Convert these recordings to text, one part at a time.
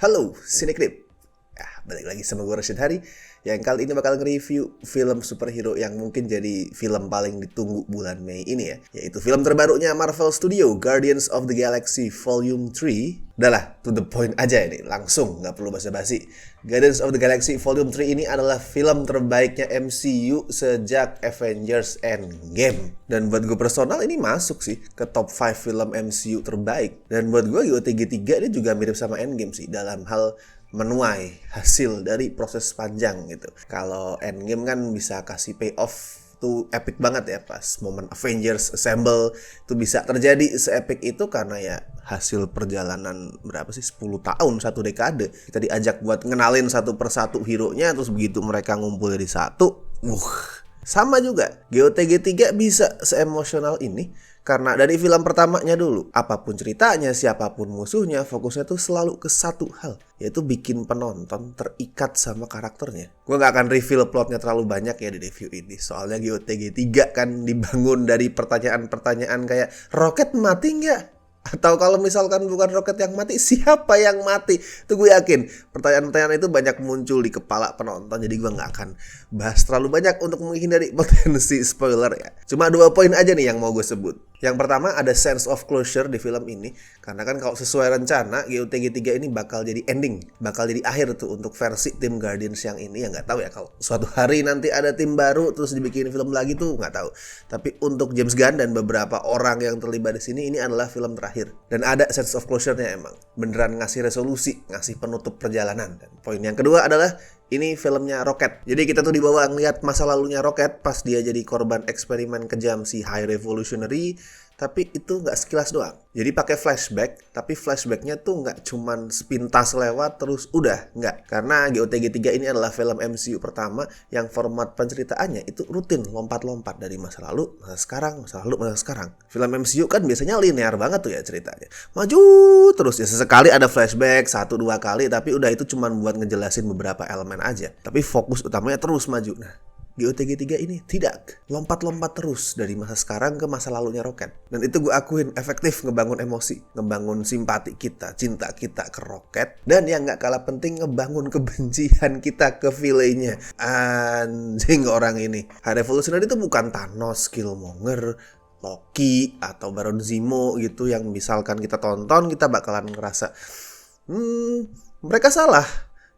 Halo, Cinecrip. Balik lagi sama gue Rashid Hari yang kali ini bakal nge-review film superhero yang mungkin jadi film paling ditunggu bulan Mei ini ya, yaitu film terbarunya Marvel Studio, Guardians of the Galaxy Volume 3. Udahlah, to the point aja ini, langsung, nggak perlu basa-basi. Guardians of the Galaxy Volume 3 ini adalah film terbaiknya MCU sejak Avengers Endgame. Dan buat gue personal ini masuk sih ke top 5 film MCU terbaik. Dan buat gue GOTG 3 ini juga mirip sama Endgame sih dalam hal menuai hasil dari proses panjang gitu. Kalau Endgame kan bisa kasih payoff tuh epic banget ya, pas momen Avengers Assemble itu bisa terjadi se-epic itu karena ya hasil perjalanan berapa sih, 10 tahun, 1 dekade. Kita diajak buat ngenalin satu persatu hero-nya, terus begitu mereka ngumpul jadi satu, sama juga GOTG 3 bisa se-emosional ini karena dari film pertamanya dulu, apapun ceritanya, siapapun musuhnya, fokusnya tuh selalu ke satu hal, yaitu bikin penonton terikat sama karakternya. Gue gak akan reveal plotnya terlalu banyak ya di review ini, soalnya GOTG 3 kan dibangun dari pertanyaan-pertanyaan kayak, Rocket mati nggak? Atau kalau misalkan bukan Rocket yang mati, siapa yang mati? Itu gue yakin pertanyaan-pertanyaan itu banyak muncul di kepala penonton. Jadi gue gak akan bahas terlalu banyak untuk menghindari potensi spoiler ya. Cuma 2 poin aja nih yang mau gue sebut. Yang pertama, ada sense of closure di film ini. Karena kan kalau sesuai rencana, GOTG 3 ini bakal jadi ending, bakal jadi akhir tuh untuk versi tim Guardians yang ini. Ya gak tahu ya, kalau suatu hari nanti ada tim baru terus dibikin film lagi tuh gak tahu. Tapi untuk James Gunn dan beberapa orang yang terlibat di sini, ini adalah film terakhir. Dan ada sense of closure-nya emang. Beneran ngasih resolusi, ngasih penutup perjalanan. Dan poin yang kedua adalah ini filmnya Rocket. Jadi kita tuh dibawa ngeliat masa lalunya Rocket pas dia jadi korban eksperimen kejam si High Revolutionary. Tapi itu nggak sekilas doang. Jadi pakai flashback, tapi flashbacknya tuh nggak cuman sepintas lewat terus udah, nggak. Karena GOTG 3 ini adalah film MCU pertama yang format penceritaannya itu rutin lompat-lompat dari masa lalu, masa sekarang, masa lalu, masa sekarang. Film MCU kan biasanya linear banget tuh ya ceritanya. Maju terus ya, sesekali ada flashback 1-2 kali, tapi udah itu cuman buat ngejelasin beberapa elemen aja. Tapi fokus utamanya terus maju. Nah, GOTG 3 ini tidak, lompat-lompat terus dari masa sekarang ke masa lalunya Rocket. Dan itu gue akuin efektif ngebangun emosi, ngebangun simpati kita, cinta kita ke Rocket. Dan yang gak kalah penting, ngebangun kebencian kita ke villainnya. Anjing orang ini. High Revolutionary itu bukan Thanos, Killmonger, Loki, atau Baron Zemo gitu yang misalkan kita tonton kita bakalan ngerasa mereka salah.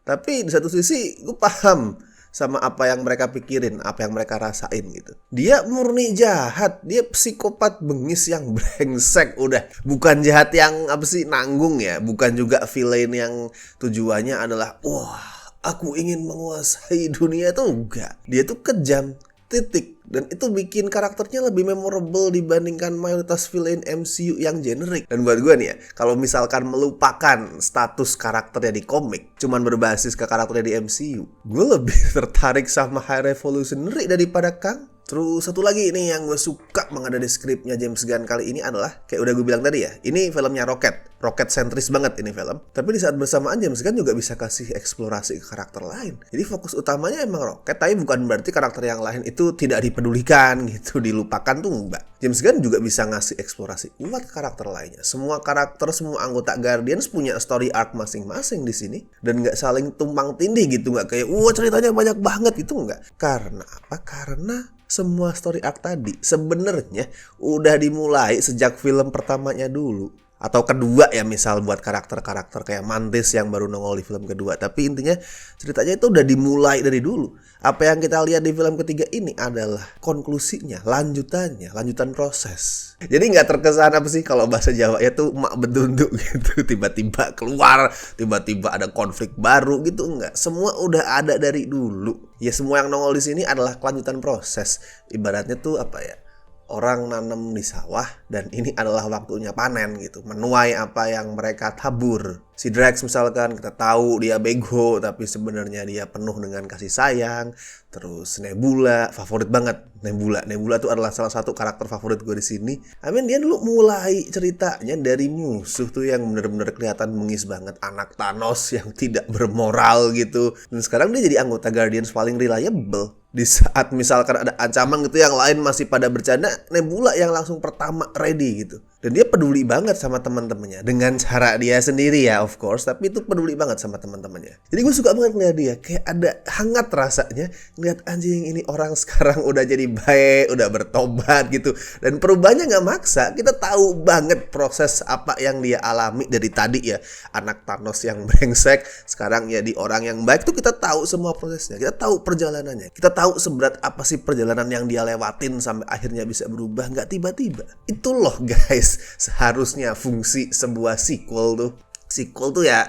Tapi di satu sisi gue paham sama apa yang mereka pikirin, apa yang mereka rasain gitu. Dia murni jahat, dia psikopat bengis yang brengsek udah. Bukan jahat yang apa sih, nanggung ya, bukan juga villain yang tujuannya adalah wah, aku ingin menguasai dunia, tuh enggak. Dia tuh kejam, titik. Dan itu bikin karakternya lebih memorable dibandingkan mayoritas villain MCU yang generik. Dan buat gue nih ya, kalau misalkan melupakan status karakternya di komik, cuman berbasis ke karakternya di MCU, gue lebih tertarik sama High Revolutionary daripada Kang. Terus satu lagi nih yang gue suka banget dari skripnya James Gunn kali ini adalah, kayak udah gue bilang tadi ya, ini filmnya Rocket sentris banget ini film. Tapi di saat bersamaan James Gunn juga bisa kasih eksplorasi ke karakter lain. Jadi fokus utamanya emang Rocket, tapi bukan berarti karakter yang lain itu tidak dipedulikan gitu, dilupakan tuh enggak. James Gunn juga bisa ngasih eksplorasi buat karakter lainnya. Semua karakter, semua anggota Guardians punya story arc masing-masing di sini, dan nggak saling tumpang tindih gitu, nggak kayak ceritanya banyak banget gitu, nggak. Karena apa? Karena semua story arc tadi sebenarnya udah dimulai sejak film pertamanya dulu. Atau kedua ya, misal buat karakter-karakter kayak Mantis yang baru nongol di film kedua. Tapi intinya ceritanya itu udah dimulai dari dulu. Apa yang kita lihat di film ketiga ini adalah konklusinya, lanjutannya, lanjutan proses. Jadi gak terkesan apa sih, kalau bahasa Jawa ya tuh mak bedunduk gitu. Tiba-tiba keluar, tiba-tiba ada konflik baru gitu, enggak. Semua udah ada dari dulu. Ya semua yang nongol di sini adalah kelanjutan proses. Ibaratnya tuh apa ya, orang nanam di sawah dan ini adalah waktunya panen gitu, menuai apa yang mereka tabur. Si Drax misalkan kita tahu dia bego tapi sebenarnya dia penuh dengan kasih sayang. Terus Nebula, favorit banget Nebula tuh adalah salah satu karakter favorit gue di sini. Dia dulu mulai ceritanya dari musuh tuh yang bener-bener kelihatan bengis banget, anak Thanos yang tidak bermoral gitu. Dan sekarang dia jadi anggota Guardians paling reliable. Di saat misalkan ada ancaman gitu yang lain masih pada bercanda, Nebula yang langsung pertama ready gitu. Dan dia peduli banget sama teman-temannya dengan cara dia sendiri ya, of course, tapi itu peduli banget sama teman-temannya. Jadi gue suka banget ngeliat dia, kayak ada hangat rasanya ngeliat anjing ini orang sekarang udah jadi baik, udah bertobat gitu. Dan perubahannya nggak maksa, kita tahu banget proses apa yang dia alami dari tadi ya, anak Thanos yang brengsek sekarang jadi orang yang baik tuh, kita tahu semua prosesnya, kita tahu perjalanannya, kita tahu seberat apa sih perjalanan yang dia lewatin sampai akhirnya bisa berubah, nggak tiba-tiba. Itu loh guys, seharusnya fungsi sebuah sequel tuh. Sequel tuh ya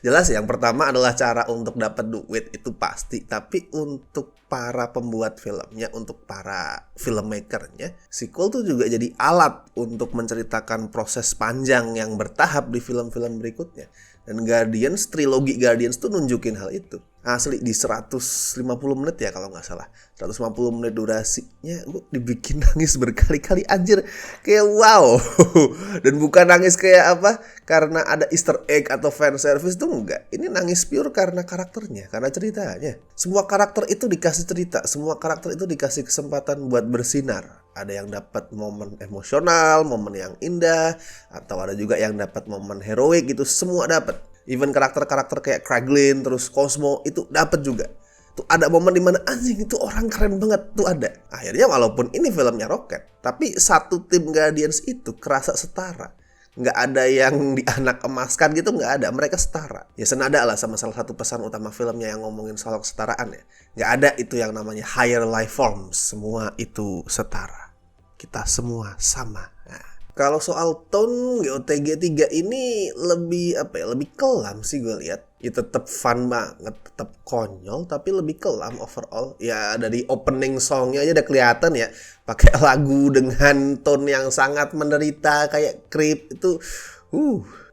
jelas yang pertama adalah cara untuk dapat duit, itu pasti. Tapi untuk para pembuat filmnya, untuk para filmmakernya, sequel tuh juga jadi alat untuk menceritakan proses panjang yang bertahap di film-film berikutnya. Dan Guardians, trilogi Guardians tuh nunjukin hal itu. Asli di 150 menit ya kalau nggak salah. 150 menit durasinya gue dibikin nangis berkali-kali anjir. Kayak wow. Dan bukan nangis kayak apa karena ada easter egg atau fan service tuh enggak. Ini nangis pure karena karakternya, karena ceritanya. Semua karakter itu dikasih cerita, semua karakter itu dikasih kesempatan buat bersinar. Ada yang dapat momen emosional, momen yang indah, atau ada juga yang dapat momen heroik gitu, semua dapat. Even karakter-karakter kayak Kraglin, terus Cosmo itu dapat juga. Tuh ada momen dimana anjing itu orang keren banget tuh ada. Akhirnya walaupun ini filmnya Rocket, tapi satu tim Guardians itu kerasa setara. Nggak ada yang dianak emaskan gitu, nggak ada. Mereka setara. Ya senada lah sama salah satu pesan utama filmnya yang ngomongin soal kesetaraan ya. Nggak ada itu yang namanya higher life forms. Semua itu setara. Kita semua sama. Nah, kalau soal tone GOTG 3 ini lebih apa ya? Lebih kelam sih gue lihat. Ya tetap fun banget, tetap konyol, tapi lebih kelam overall. Ya dari opening songnya aja udah kelihatan ya, pakai lagu dengan tone yang sangat menderita kayak Creep itu.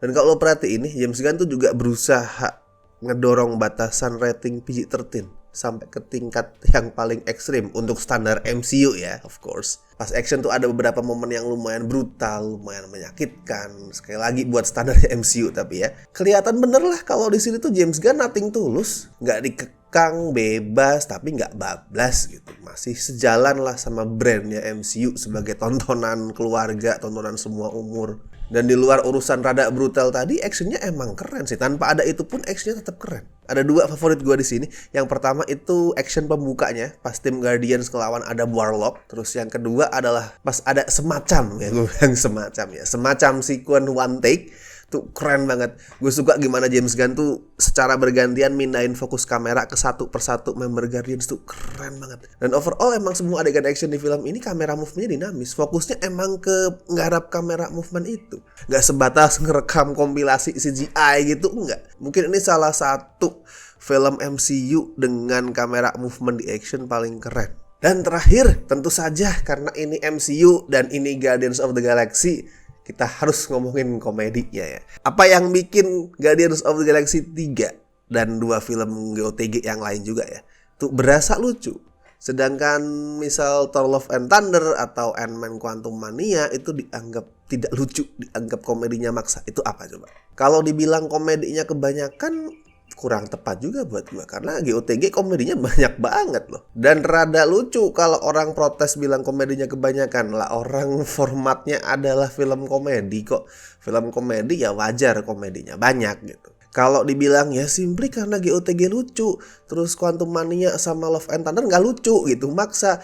Dan kalau lo perhatiin nih, James Gunn tuh juga berusaha ngedorong batasan rating PG-13 sampai ke tingkat yang paling ekstrim untuk standar MCU ya, of course. Pas action tuh ada beberapa momen yang lumayan brutal, lumayan menyakitkan. Sekali lagi buat standar MCU tapi ya, kelihatan bener lah kalau di sini tuh James Gunn nothing tulus, nggak dikekang, bebas, tapi nggak bablas gitu. Masih sejalan lah sama brandnya MCU sebagai tontonan keluarga, tontonan semua umur. Dan di luar urusan rada brutal tadi, actionnya emang keren sih. Tanpa ada itu pun actionnya tetap keren. Ada dua favorit gue di sini. Yang pertama itu action pembukanya pas tim Guardians ngelawan ada Warlock. Terus yang kedua adalah pas ada semacam ya, gue bilang semacam ya, semacam sequence one take. Tuh keren banget. Gue suka gimana James Gunn tuh secara bergantian mindahin fokus kamera ke satu persatu member Guardians tuh keren banget. Dan overall emang semua adegan action di film ini kamera movement-nya dinamis. Fokusnya emang ke nggarap kamera movement itu. Gak sebatas ngerekam kompilasi CGI gitu, enggak. Mungkin ini salah satu film MCU dengan kamera movement di action paling keren. Dan terakhir, tentu saja karena ini MCU dan ini Guardians of the Galaxy, kita harus ngomongin komedinya ya. Apa yang bikin Guardians of the Galaxy 3 dan 2 film GOTG yang lain juga ya, tuh berasa lucu. Sedangkan misal Thor Love and Thunder atau Ant-Man Quantumania itu dianggap tidak lucu, dianggap komedinya maksa. Itu apa coba? Kalau dibilang komedinya kebanyakan, kurang tepat juga buat gue, karena GOTG komedinya banyak banget loh. Dan rada lucu kalau orang protes bilang komedinya kebanyakan. Lah orang formatnya adalah film komedi kok. Film komedi ya wajar komedinya banyak gitu. Kalau dibilang ya simply karena GOTG lucu, terus Quantumania sama Love and Thunder gak lucu gitu, maksa.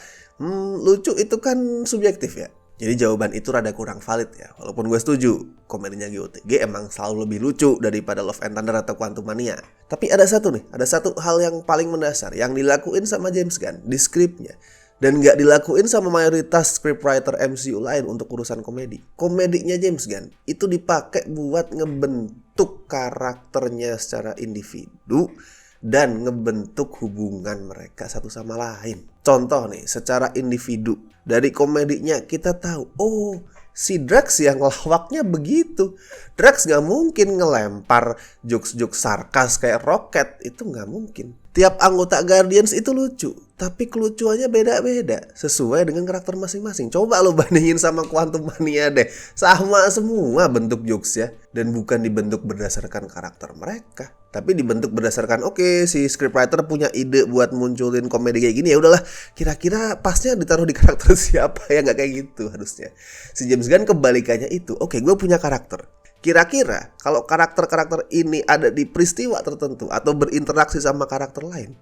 Lucu itu kan subjektif ya. Jadi jawaban itu rada kurang valid ya. Walaupun gue setuju, komedinya GOTG emang selalu lebih lucu daripada Love and Thunder atau Quantumania. Tapi ada satu hal yang paling mendasar yang dilakuin sama James Gunn di skripnya. Dan gak dilakuin sama mayoritas scriptwriter MCU lain untuk urusan komedi. Komedinya James Gunn itu dipakai buat ngebentuk karakternya secara individu dan ngebentuk hubungan mereka satu sama lain. Contoh nih, secara individu, dari komedinya kita tahu, oh si Drax yang lawaknya begitu. Drax gak mungkin ngelempar jokes-jokes sarkas kayak Rocket, itu gak mungkin. Tiap anggota Guardians itu lucu, tapi kelucuannya beda-beda sesuai dengan karakter masing-masing. Coba lo bandingin sama Quantum Mania deh. Sama semua bentuk jokes ya, dan bukan dibentuk berdasarkan karakter mereka, tapi dibentuk berdasarkan si scriptwriter punya ide buat munculin komedi kayak gini, ya udahlah, kira-kira pasnya ditaruh di karakter siapa ya, nggak kayak gitu harusnya. Si James Gunn kebalikannya itu. Gue punya karakter. Kira-kira kalau karakter-karakter ini ada di peristiwa tertentu atau berinteraksi sama karakter lain,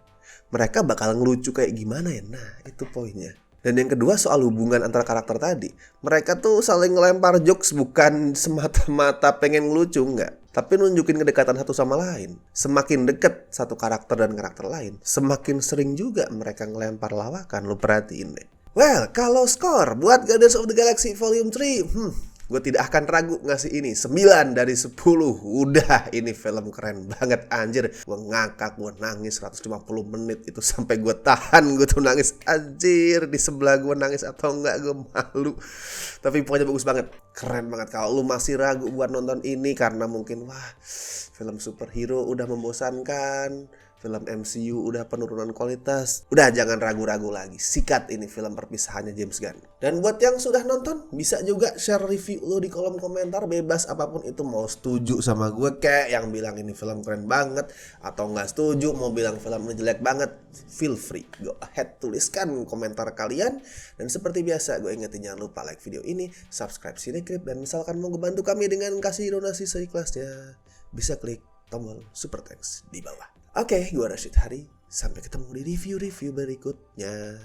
mereka bakal ngelucu kayak gimana ya? Nah, itu poinnya. Dan yang kedua soal hubungan antara karakter tadi. Mereka tuh saling ngelempar jokes bukan semata-mata pengen ngelucu, enggak. Tapi nunjukin kedekatan satu sama lain. Semakin deket satu karakter dan karakter lain, semakin sering juga mereka ngelempar lawakan. Lo perhatiin deh. Well, kalau skor buat Guardians of the Galaxy Volume 3, gue tidak akan ragu ngasih ini 9 dari 10. Udah, ini film keren banget anjir. Gue ngakak, gue nangis 150 menit itu sampai gue tahan. Gue tuh nangis anjir. Di sebelah gue nangis atau enggak gue malu. Tapi pokoknya bagus banget. Keren banget. Kalau lu masih ragu buat nonton ini karena mungkin film superhero udah membosankan, film MCU udah penurunan kualitas, udah jangan ragu-ragu lagi. Sikat ini film perpisahannya James Gunn. Dan buat yang sudah nonton, bisa juga share review lo di kolom komentar. Bebas apapun itu, mau setuju sama gue kayak yang bilang ini film keren banget, atau nggak setuju mau bilang film ini jelek banget, feel free, go ahead, tuliskan komentar kalian. Dan seperti biasa gue ingetin jangan lupa like video ini, subscribe Cinecrip, dan misalkan mau ngebantu kami dengan kasih donasi seikhlasnya, bisa klik tombol super thanks di bawah. Oke, gue Rashid Hari. Sampai ketemu di review-review berikutnya.